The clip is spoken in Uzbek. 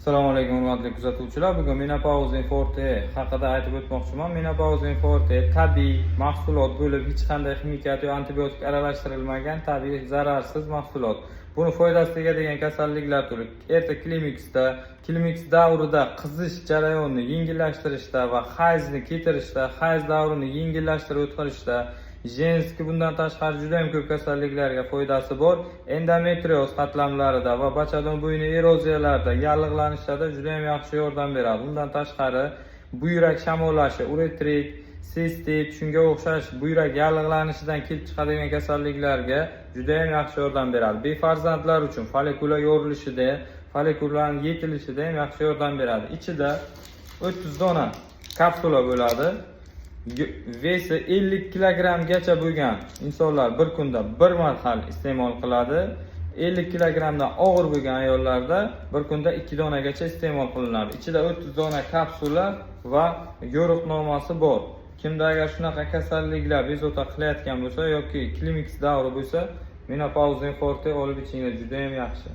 Assalomu alaykum hurmatli kuzatuvchilar. Bugun Menopause Forte haqida aytib o'tmoqchiman. Menopause Forte tabiiy mahsulot bo'lib, hech qanday ximiyat yoki antibiotik aralashtirilmagan tabiiy zararsiz mahsulot. Buni foydasi tegadigan kasalliklar turi erta klimaks davrida qizish jarayonini yengillashtirishda va hayzni ketirishda, hayz davrini yengillashtirib o'tkazishda, jenski bundan tashqari juda ham ko'p kasalliklarga foydasi bor. Endometrioz qatlamlarida va bachadon bo'yni eroziyalarida, yallig'lanishlarda juda ham yaxshi yordam beradi. Bundan tashqari buyrak shamollashi, uretrit, sistit, shunga o'xshash buyrak yallig'lanishidan kelib chiqadigan kasalliklarga juda ham yaxshi yordam beradi. Befarzandlar uchun follikular yorilishida, follikularning yetilishida ham yaxshi yordam beradi. Ichida 30 dona kapsula bo'ladi. Vesi 50 kilogrammgacha bo'lgan insonlar bir kunda bir marhal iste'mol qiladi. 50 kilogramdan og'ir bo'lgan ayollarda bir kunda 2 donagacha iste'mol qilinadi. Ichida 30 dona kapsula va yo'riqnomasi bor. Kimda agar shunaqa kasalliklar bezovta qilayotgan bo'lsa yoki klimaks davri bo'lsa, Menopause Forte olib ichinglar juda ham yaxshi.